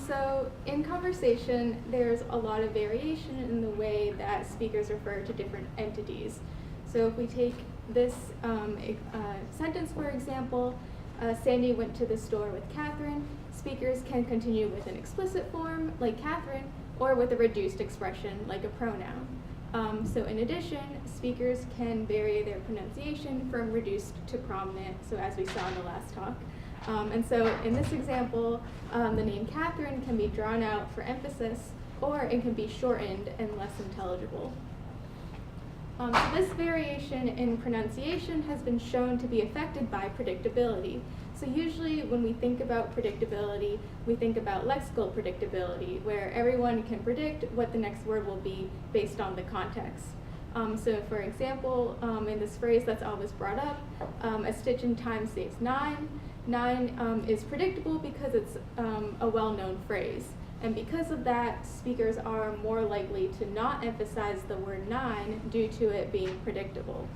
So in conversation, there's a lot of variation in the way that speakers refer to different entities. So if we take this sentence, for example, Sandy went to the store with Catherine, speakers can continue with an explicit form, like Catherine, or with a reduced expression, like a pronoun. So in addition, speakers can vary their pronunciation from reduced to prominent, so as we saw in the last talk. And so in this example, the name Catherine can be drawn out for emphasis, or it can be shortened and less intelligible. So this variation in pronunciation has been shown to be affected by predictability. So usually when we think about predictability, we think about lexical predictability, where everyone can predict what the next word will be based on the context. So for example, in this phrase that's always brought up, a stitch in time saves 9. 9 is predictable because it's a well-known phrase. And because of that, speakers are more likely to not emphasize the word 9 due to it being predictable.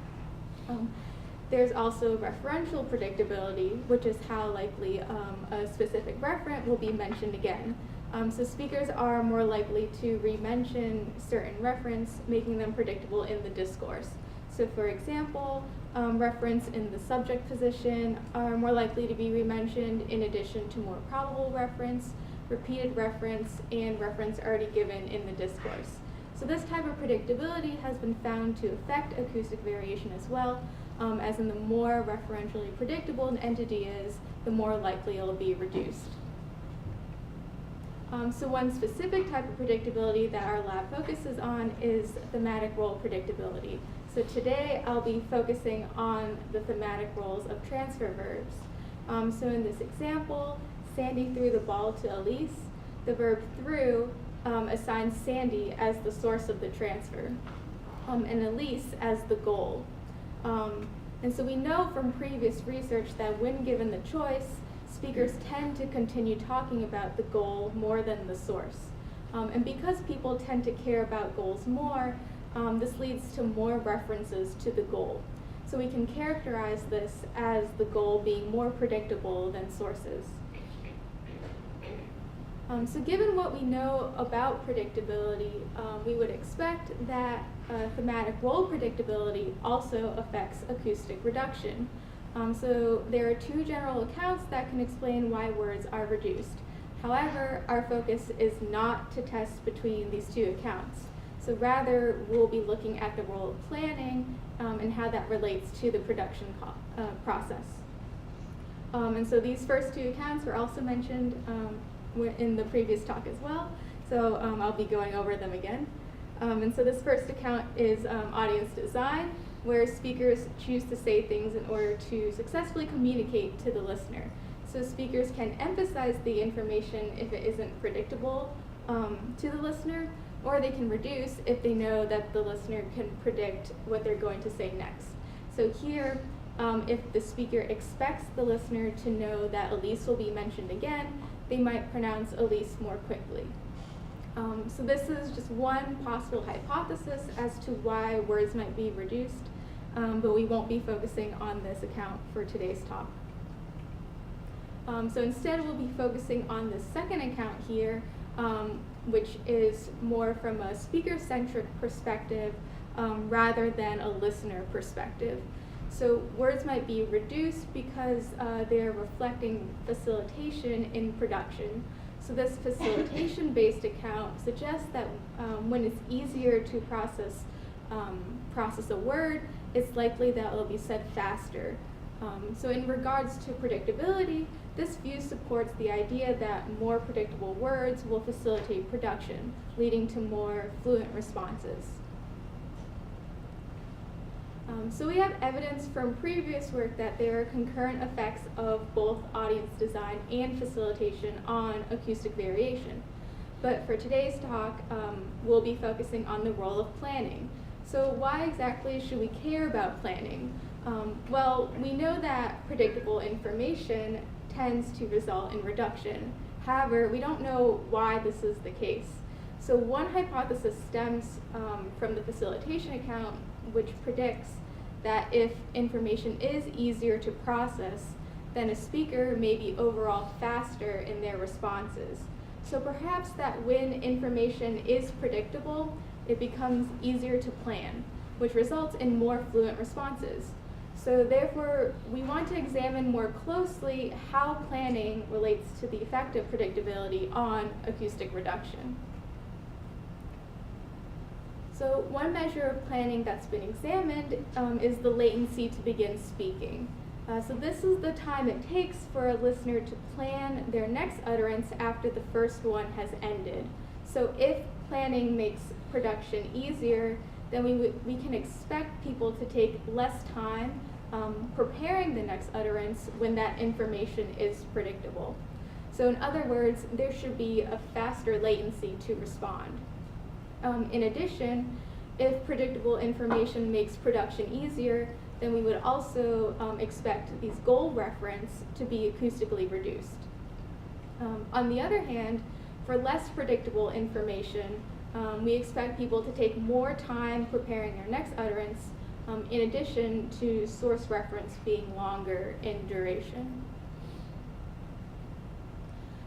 There's also referential predictability, which is how likely a specific referent will be mentioned again. So speakers are more likely to re-mention certain referents, making them predictable in the discourse. So for example, reference in the subject position are more likely to be re-mentioned in addition to more probable reference, repeated reference, and reference already given in the discourse. So this type of predictability has been found to affect acoustic variation as well, as in the more referentially predictable an entity is, the more likely it will be reduced. So one specific type of predictability that our lab focuses on is thematic role predictability. So today I'll be focusing on the thematic roles of transfer verbs. So in this example, Sandy threw the ball to Elise. The verb threw assigns Sandy as the source of the transfer, and Elise as the goal. And so we know from previous research that when given the choice, speakers tend to continue talking about the goal more than the source. And because people tend to care about goals more, this leads to more references to the goal. So we can characterize this as the goal being more predictable than sources. So given what we know about predictability, we would expect that thematic role predictability also affects acoustic reduction. So there are two general accounts that can explain why words are reduced. However, our focus is not to test between these two accounts. So rather, we'll be looking at the role of planning and how that relates to the production process. And so these first two accounts were also mentioned in the previous talk as well. So I'll be going over them again. And so this first account is audience design, where speakers choose to say things in order to successfully communicate to the listener. So speakers can emphasize the information if it isn't predictable to the listener, or they can reduce if they know that the listener can predict what they're going to say next. So here, if the speaker expects the listener to know that Elise will be mentioned again, they might pronounce Elise more quickly. So this is just one possible hypothesis as to why words might be reduced, but we won't be focusing on this account for today's talk. So instead we'll be focusing on the second account here, which is more from a speaker-centric perspective rather than a listener perspective. So words might be reduced because they're reflecting facilitation in production. So this facilitation-based account suggests that when it's easier to process a word, it's likely that it'll be said faster. So in regards to predictability, this view supports the idea that more predictable words will facilitate production, leading to more fluent responses. So we have evidence from previous work that there are concurrent effects of both audience design and facilitation on acoustic variation. But for today's talk, we'll be focusing on the role of planning. So why exactly should we care about planning? Well, we know that predictable information tends to result in reduction. However, we don't know why this is the case. So one hypothesis stems from the facilitation account, which predicts that if information is easier to process, then a speaker may be overall faster in their responses. So perhaps that when information is predictable, it becomes easier to plan, which results in more fluent responses. So therefore, we want to examine more closely how planning relates to the effect of predictability on acoustic reduction. So one measure of planning that's been examined is the latency to begin speaking. So this is the time it takes for a listener to plan their next utterance after the first one has ended. So if planning makes production easier, then we can expect people to take less time preparing the next utterance when that information is predictable. So in other words, there should be a faster latency to respond. In addition, if predictable information makes production easier, then we would also expect these goal reference to be acoustically reduced. On the other hand, for less predictable information, we expect people to take more time preparing their next utterance, in addition to source reference being longer in duration.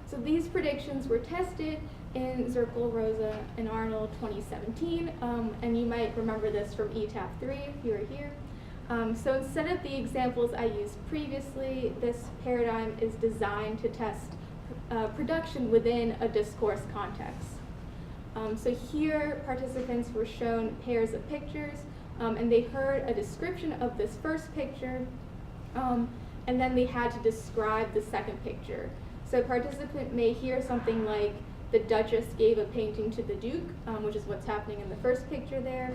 So these predictions were tested in Zirkle, Rosa, and Arnold 2017, and you might remember this from ETAP4 if you were here. So instead of the examples I used previously, this paradigm is designed to test production within a discourse context. So here, participants were shown pairs of pictures, and they heard a description of this first picture, and then they had to describe the second picture. So a participant may hear something like, the Duchess gave a painting to the Duke, which is what's happening in the first picture there,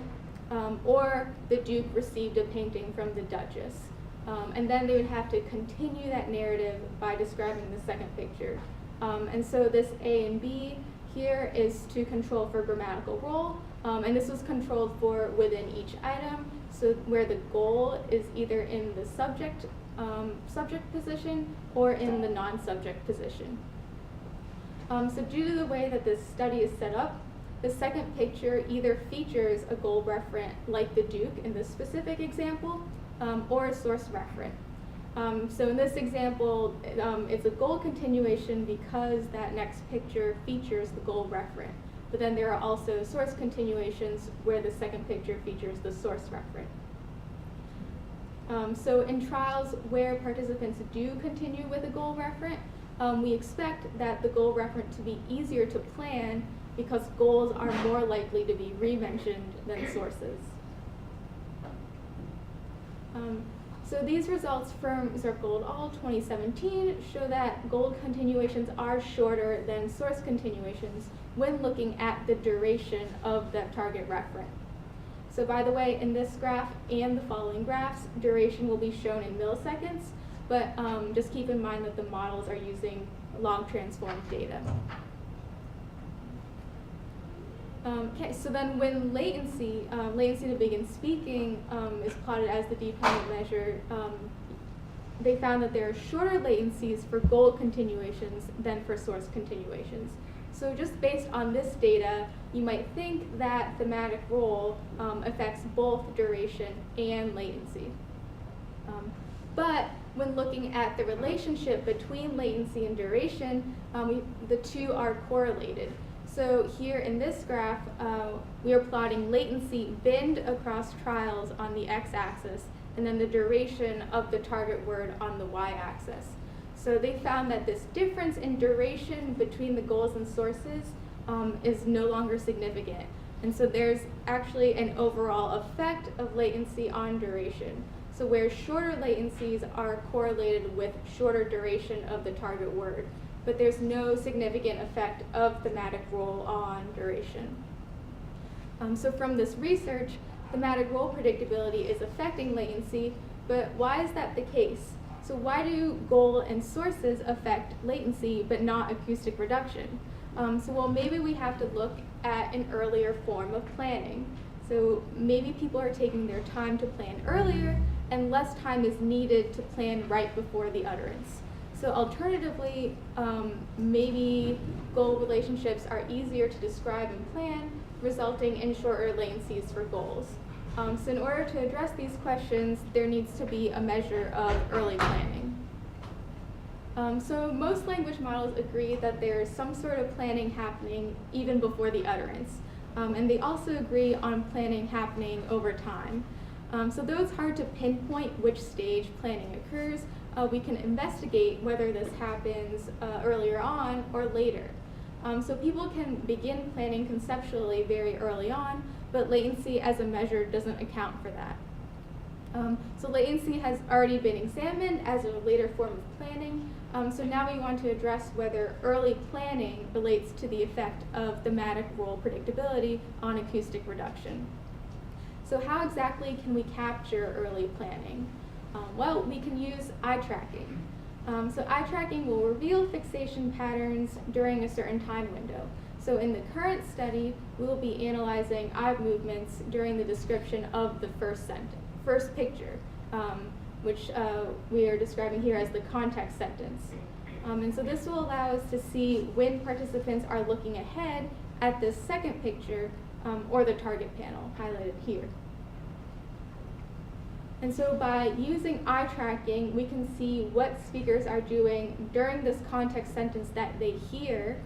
or the Duke received a painting from the Duchess. And then they would have to continue that narrative by describing the second picture. And so this A and B here is to control for grammatical role, and this was controlled for within each item, so where the goal is either in the subject position or in the non-subject position. So due to the way that this study is set up, the second picture either features a goal referent like the Duke in this specific example, or a source referent. So in this example, it's a goal continuation because that next picture features the goal referent. But then there are also source continuations where the second picture features the source referent. So in trials where participants do continue with a goal referent, we expect that the goal referent to be easier to plan because goals are more likely to be re-mentioned than sources. So these results from Zirkle et al. 2017 show that goal continuations are shorter than source continuations when looking at the duration of the target referent. So by the way, in this graph and the following graphs, duration will be shown in milliseconds, but just keep in mind that the models are using log transformed data. Okay, so then when latency to begin speaking is plotted as the dependent measure, they found that there are shorter latencies for goal continuations than for source continuations. So just based on this data, you might think that thematic role affects both duration and latency. But when looking at the relationship between latency and duration, the two are correlated. So here in this graph, we are plotting latency binned across trials on the x-axis, and then the duration of the target word on the y-axis. So they found that this difference in duration between the goals and sources is no longer significant. And so there's actually an overall effect of latency on duration. So where shorter latencies are correlated with shorter duration of the target word, but there's no significant effect of thematic role on duration. So from this research, thematic role predictability is affecting latency, but why is that the case? So why do goal and sources affect latency but not acoustic reduction? Well, maybe we have to look at an earlier form of planning. So maybe people are taking their time to plan earlier and less time is needed to plan right before the utterance. So alternatively, maybe goal relationships are easier to describe and plan, resulting in shorter latencies for goals. So in order to address these questions, there needs to be a measure of early planning. So most language models agree that there is some sort of planning happening even before the utterance. And they also agree on planning happening over time. So though it's hard to pinpoint which stage planning occurs, we can investigate whether this happens earlier on or later. So people can begin planning conceptually very early on, but latency as a measure doesn't account for that. So latency has already been examined as a later form of planning. So now we want to address whether early planning relates to the effect of thematic role predictability on acoustic reduction. So how exactly can we capture early planning? Well, we can use eye tracking. So eye tracking will reveal fixation patterns during a certain time window. So in the current study, we will be analyzing eye movements during the description of the first picture, which we are describing here as the context sentence. And so this will allow us to see when participants are looking ahead at this second picture or the target panel highlighted here. And so by using eye tracking, we can see what speakers are doing during this context sentence that they hear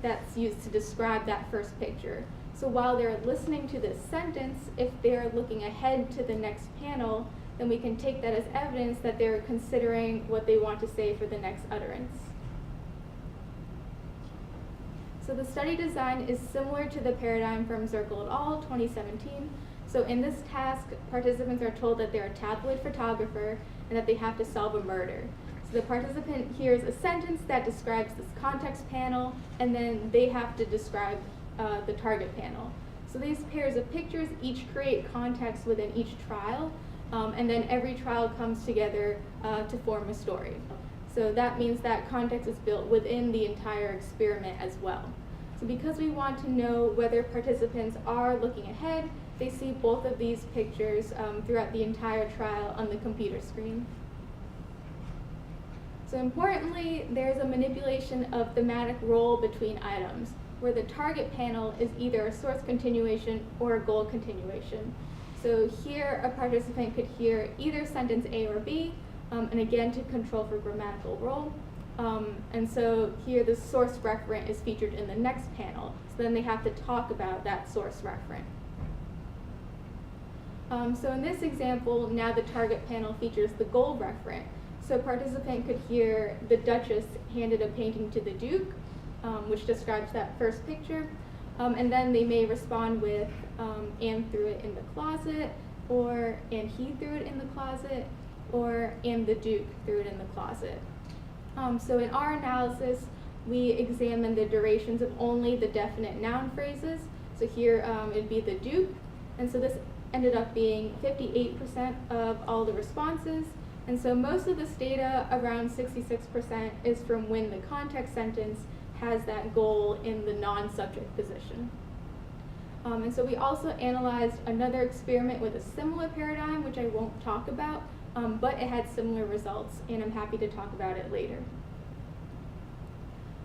that's used to describe that first picture. So while they're listening to this sentence, if they're looking ahead to the next panel, then we can take that as evidence that they're considering what they want to say for the next utterance. So the study design is similar to the paradigm from Zirkle et al. 2017. So in this task, participants are told that they're a tabloid photographer and that they have to solve a murder. So the participant hears a sentence that describes this context panel, and then they have to describe the target panel. So these pairs of pictures each create context within each trial, and then every trial comes together to form a story. So that means that context is built within the entire experiment as well. So because we want to know whether participants are looking ahead, they see both of these pictures throughout the entire trial on the computer screen. So importantly, there's a manipulation of thematic role between items, where the target panel is either a source continuation or a goal continuation. So here, a participant could hear either sentence A or B, and again, to control for grammatical role. And so here, the source referent is featured in the next panel. So then they have to talk about that source referent. So in this example, now the target panel features the goal referent. So a participant could hear the Duchess handed a painting to the Duke, which describes that first picture. And then they may respond with, Anne threw it in the closet, or and he threw it in the closet, or and the Duke threw it in the closet. So in our analysis, we examined the durations of only the definite noun phrases. So here it'd be the Duke, and so this ended up being 58% of all the responses. And so most of this data, around 66%, is from when the context sentence has that goal in the non-subject position. And so we also analyzed another experiment with a similar paradigm, which I won't talk about, but it had similar results, and I'm happy to talk about it later.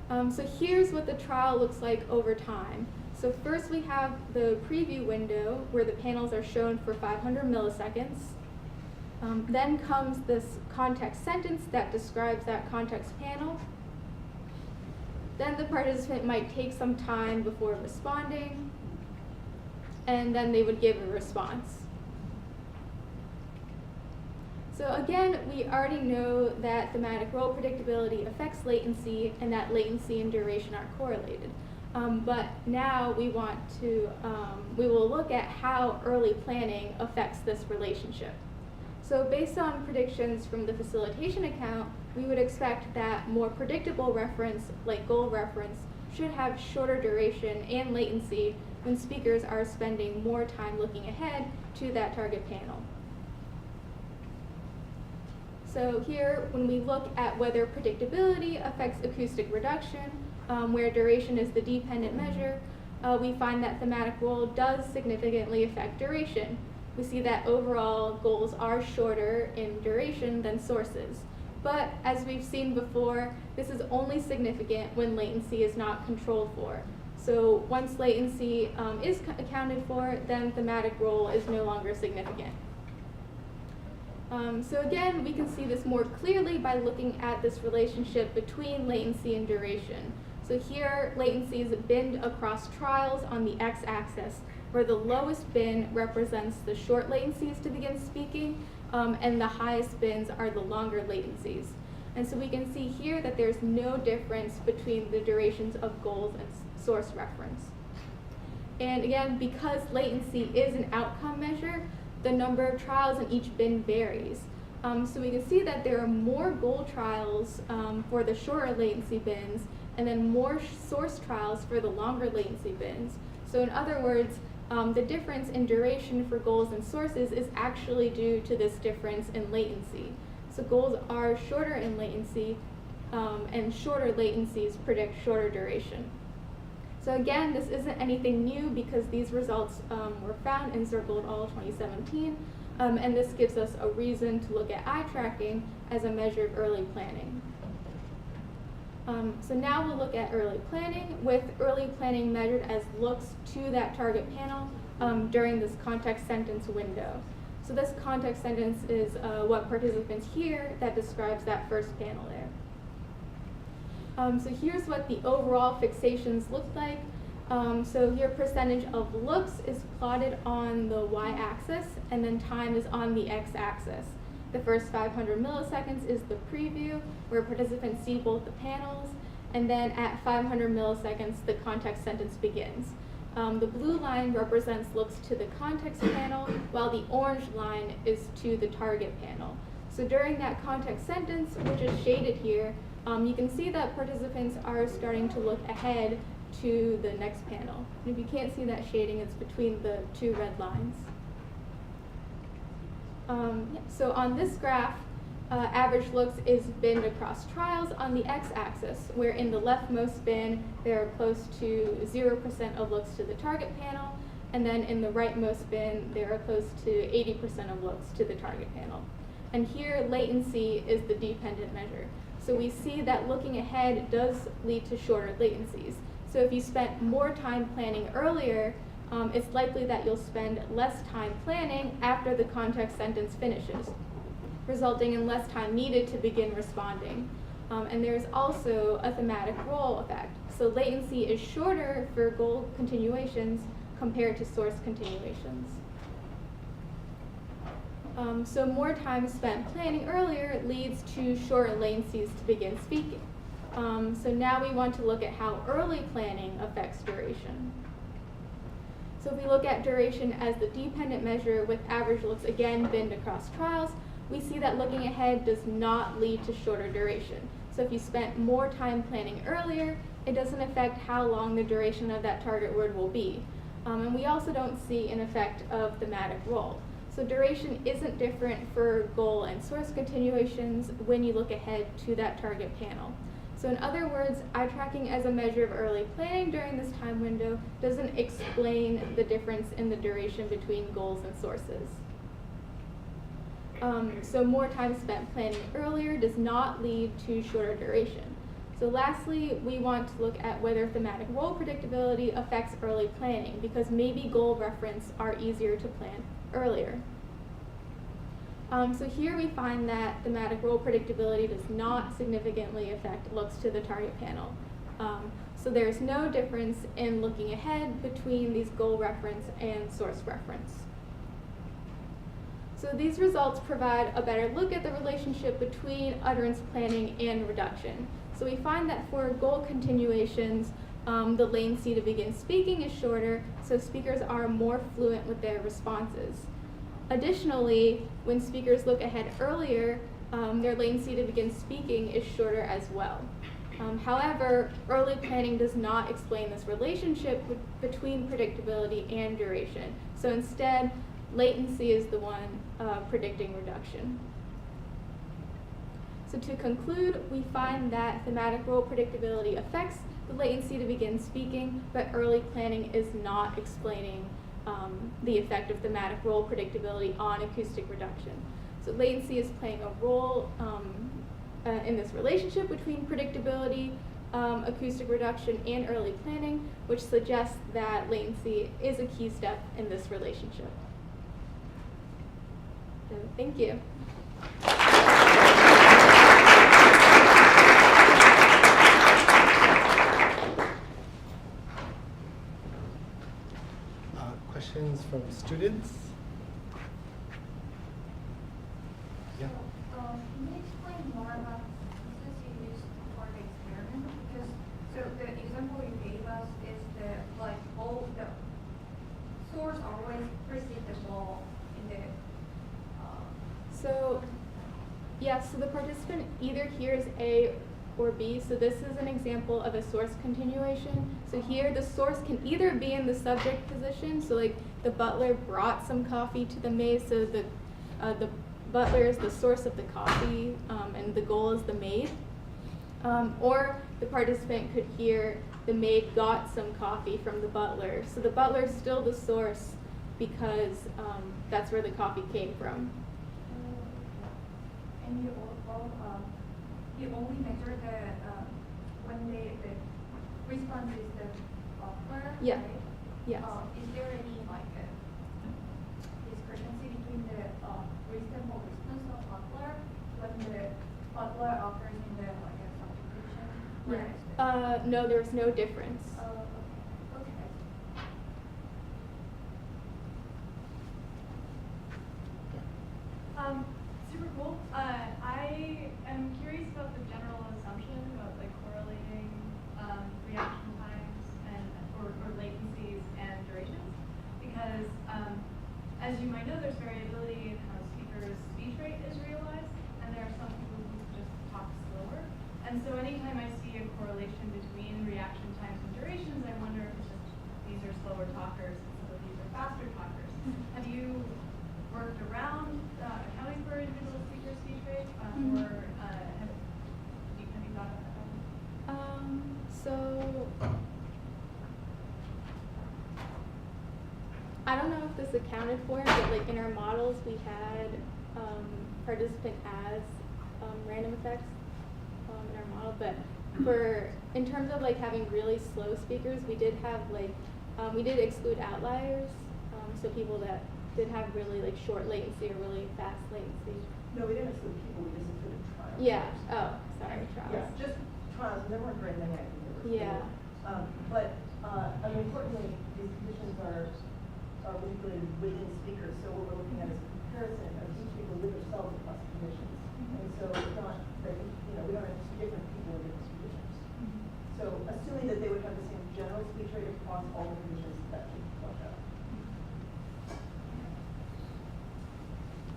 So here's what the trial looks like over time. So first we have the preview window where the panels are shown for 500 milliseconds. Then comes this context sentence that describes that context panel. Then the participant might take some time before responding, and then they would give a response. So again, we already know that thematic role predictability affects latency, and that latency and duration are correlated. But now we will look at how early planning affects this relationship. So based on predictions from the facilitation account, we would expect that more predictable reference, like goal reference, should have shorter duration and latency when speakers are spending more time looking ahead to that target panel. So here, when we look at whether predictability affects acoustic reduction, where duration is the dependent measure, we find that thematic role does significantly affect duration. We see that overall goals are shorter in duration than sources. But as we've seen before, this is only significant when latency is not controlled for. So once latency is accounted for, then thematic role is no longer significant. So again, we can see this more clearly by looking at this relationship between latency and duration. So here, latency is binned across trials on the x-axis, where the lowest bin represents the short latencies to begin speaking, and the highest bins are the longer latencies. And so we can see here that there's no difference between the durations of goals and source reference. And again, because latency is an outcome measure, the number of trials in each bin varies. So we can see that there are more goal trials for the shorter latency bins, and then more source trials for the longer latency bins. So in other words, the difference in duration for goals and sources is actually due to this difference in latency. So goals are shorter in latency, and shorter latencies predict shorter duration. So again, this isn't anything new because these results were found in Circled All 2017, and this gives us a reason to look at eye tracking as a measure of early planning. So now we'll look at early planning, with early planning measured as looks to that target panel during this context sentence window. So this context sentence is what participants hear that describes that first panel there. So here's what the overall fixations look like. So here percentage of looks is plotted on the y-axis, and then time is on the x-axis. The first 500 milliseconds is the preview, where participants see both the panels, and then at 500 milliseconds, the context sentence begins. The blue line represents looks to the context panel, while the orange line is to the target panel. So during that context sentence, which is shaded here, you can see that participants are starting to look ahead to the next panel. And if you can't see that shading, it's between the two red lines. So on this graph, average looks is binned across trials on the x-axis, where in the leftmost bin, there are close to 0% of looks to the target panel, and then in the rightmost bin, there are close to 80% of looks to the target panel. And here, latency is the dependent measure. So we see that looking ahead does lead to shorter latencies. So if you spent more time planning earlier, it's likely that you'll spend less time planning after the context sentence finishes, resulting in less time needed to begin responding. And there's also a thematic role effect. So latency is shorter for goal continuations compared to source continuations. So more time spent planning earlier leads to shorter latencies to begin speaking. So now we want to look at how early planning affects duration. So if we look at duration as the dependent measure with average looks again binned across trials, we see that looking ahead does not lead to shorter duration. So if you spent more time planning earlier, it doesn't affect how long the duration of that target word will be. And we also don't see an effect of thematic role. So duration isn't different for goal and source continuations when you look ahead to that target panel. So in other words, eye tracking as a measure of early planning during this time window doesn't explain the difference in the duration between goals and sources. So more time spent planning earlier does not lead to shorter duration. So lastly, we want to look at whether thematic role predictability affects early planning, because maybe goal reference are easier to plan earlier. So here we find that thematic role predictability does not significantly affect looks to the target panel. So there's no difference in looking ahead between these goal reference and source reference. So these results provide a better look at the relationship between utterance planning and reduction. So we find that for goal continuations, the latency to begin speaking is shorter, so speakers are more fluent with their responses. Additionally, when speakers look ahead earlier, their latency to begin speaking is shorter as well. However, early planning does not explain this relationship between predictability and duration. So instead, latency is the one predicting reduction. So to conclude, we find that thematic role predictability affects the latency to begin speaking, but early planning is not explaining the effect of thematic role predictability on acoustic reduction. So latency is playing a role in this relationship between predictability, acoustic reduction, and early planning, which suggests that latency is a key step in this relationship. So, thank you. Questions from students? Yeah. Can you explain more about this you used for the experiment? Because the example you gave us is all the source always precedes the ball in the. So the participant either hears A or B. So this is an example of a source continuation. So here the source can either be in the subject position. So like the butler brought some coffee to the maid. So the butler is the source of the coffee, and the goal is the maid. Or the participant could hear the maid got some coffee from the butler. So the butler is still the source because that's where the coffee came from. And you only measure when the response is the butler. Yeah. Right? Yes. Is there any discrepancy between the reasonable response of butler when the butler occurs in the substitution? Yeah. No, there's no difference. Okay. Super cool. I am curious about the general assumption about like correlating reaction times and or latencies and durations, because as you might know, there's variability in how speakers' speech rate is realized, and there are some people who just talk slower. And so anytime I see a correlation between reaction times and durations, I wonder if it's just these are slower talkers and so these are faster talkers. Have you worked around accounting for individual speaker speech rate, or have you thought about that? So I don't know if this accounted for it, but like in our models we had participant as random effects in our model, but in terms of like having really slow speakers, we did have we did exclude outliers, so people that did have really like short latency or really fast latency. No, we didn't exclude people, we just included trials. Yeah. Oh, sorry, trials. Yeah, just trials, and there weren't very many, I think there were. Yeah. Importantly, these conditions are manipulated within speakers, so what we're looking at is a comparison of each speaker with themselves across conditions. And so it's not that, we don't have different people in different conditions. So assuming that they would have the same general speech rate across all the conditions, that should flush out.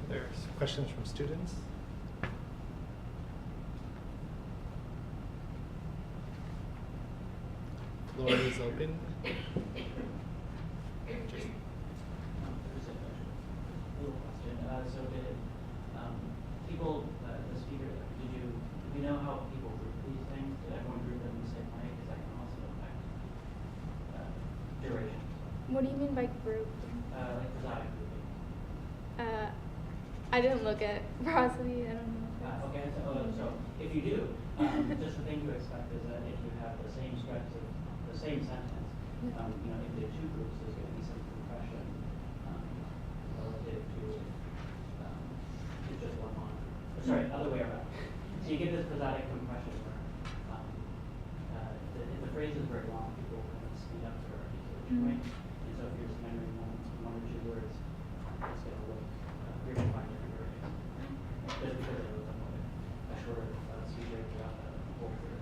There's questions from students. Floor is open. There's a little question. So did people, the speaker, do we know how people group these things? Did everyone group them the same way? Because that can also affect duration. What do you mean by group? Like prosodic grouping. I didn't look at prosody. I don't know. Okay, so if you do, just the thing to expect is that if you have the same stretch of the same sentence, if there are two groups, there's going to be some compression relative to just one line. Sorry, other way around. So you get this prosodic compression where if the phrase is very long, people kind of speed up their articulation rate. And so if you're just memorizing one or two words, it's going to look, you're going to find different areas. Just because it was a shorter speech rate throughout the whole period.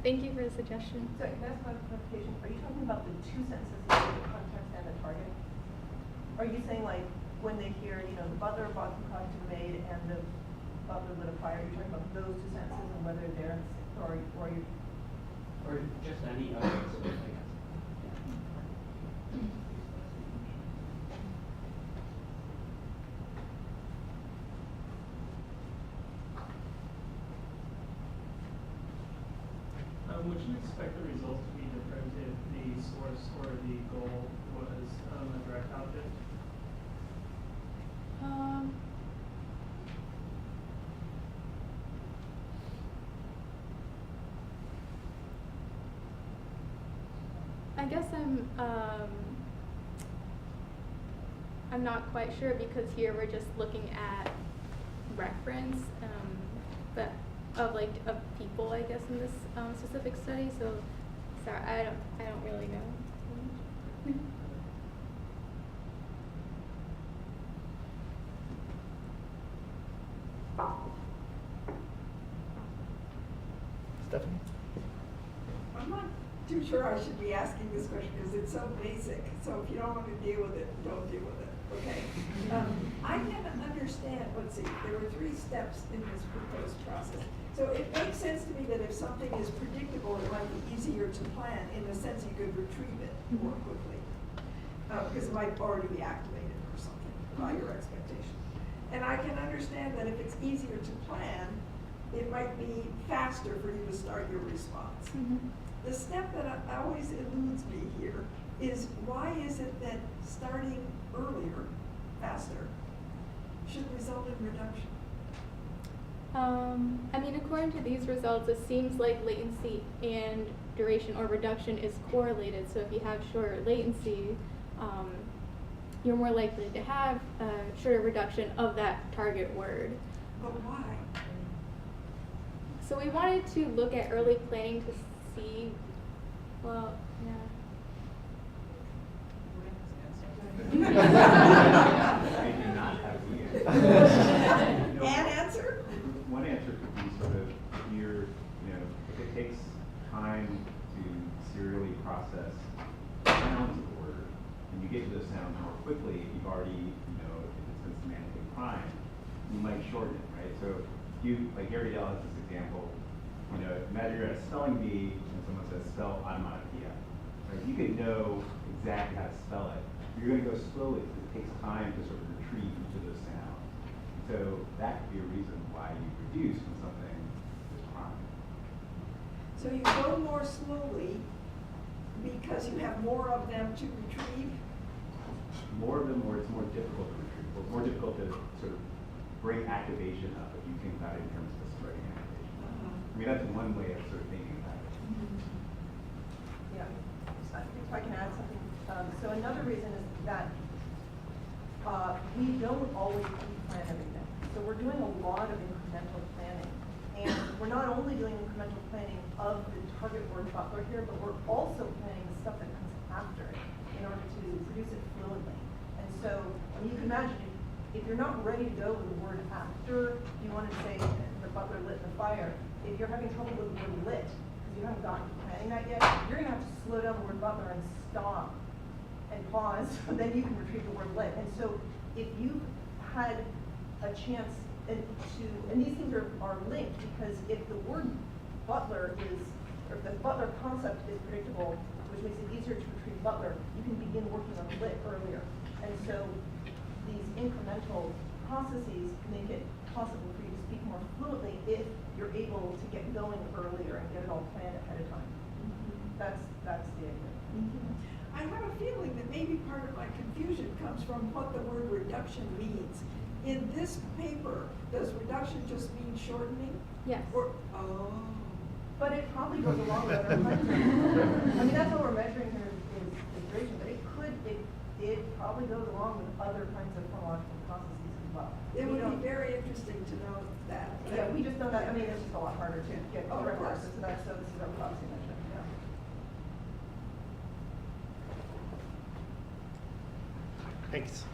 Thank you for the suggestion. So that's my clarification. Are you talking about the two sentences, the context and the target? Are you saying like when they hear, the butler brought some coffee to the maid and the butler lit a fire? Are you talking about those two sentences and whether they're, or are you? Or just any other, I guess. Would you expect the results to be different if the source or the goal was a direct object? I guess I'm not quite sure because here we're just looking at reference, but of people, I guess, in this specific study. So, sorry, I don't really know. Stephanie? I'm not too sure I should be asking this question because it's so basic. So if you don't want to deal with it, don't deal with it, okay? I can understand, let's see, there were 3 steps in this proposed process. So it makes sense to me that if something is predictable, it might be easier to plan in the sense you could retrieve it more quickly. Because it might already be activated or something by your expectation. And I can understand that if it's easier to plan, it might be faster for you to start your response. The step that always eludes me here is why is it that starting earlier, faster, should result in reduction? I mean, according to these results, it seems like latency and duration or reduction is correlated. So if you have shorter latency, you're more likely to have a shorter reduction of that target word. But why? So we wanted to look at early planning to see, well, An answer? One answer could be sort of if it takes time to serially process sounds of the word, and you get to those sounds more quickly, if you've already, if it's been semantically primed, you might shorten it, right? So like Gary Dell has this example, imagine you're at a spelling bee and someone says spell onomatopoeia, right? You can know exactly how to spell it. You're going to go slowly because it takes time to sort of retrieve each of those sounds. So that could be a reason why you reduce when something is primed. So you go more slowly because you have more of them to retrieve? More of them, or it's more difficult to retrieve, or more difficult to sort of bring activation up if you think about it in terms of a spreading activation. I mean, that's one way of sort of thinking about it. Yeah, I think if I can add something. So another reason is that we don't always pre-plan everything. So we're doing a lot of incremental planning. And we're not only doing incremental planning of the target word butler here, but we're also planning the stuff that comes after it in order to produce it fluently. And so you can imagine if you're not ready to go with the word after, you want to say the butler lit the fire. If you're having trouble with the word lit, because you haven't gotten to planning that yet, you're going to have to slow down the word butler and stop and pause, and then you can retrieve the word lit. And so if you've had a chance and these things are linked, because if the word butler or if the butler concept is predictable, which makes it easier to retrieve butler, you can begin working on lit earlier. And so these incremental processes make it possible for you to speak more fluently if you're able to get going earlier and get it all planned ahead of time. That's the idea. I have a feeling that maybe part of my confusion comes from what the word reduction means. In this paper, does reduction just mean shortening? Yes. But it probably goes along with other kinds of, I mean, that's what we're measuring here is duration, but it probably goes along with other kinds of phonological processes as well. It would be very interesting to know that. Yeah, we just know that, I mean, it's just a lot harder to get Oh, of direct course. access to that, so this is what we're obviously mentioning, yeah. Thanks.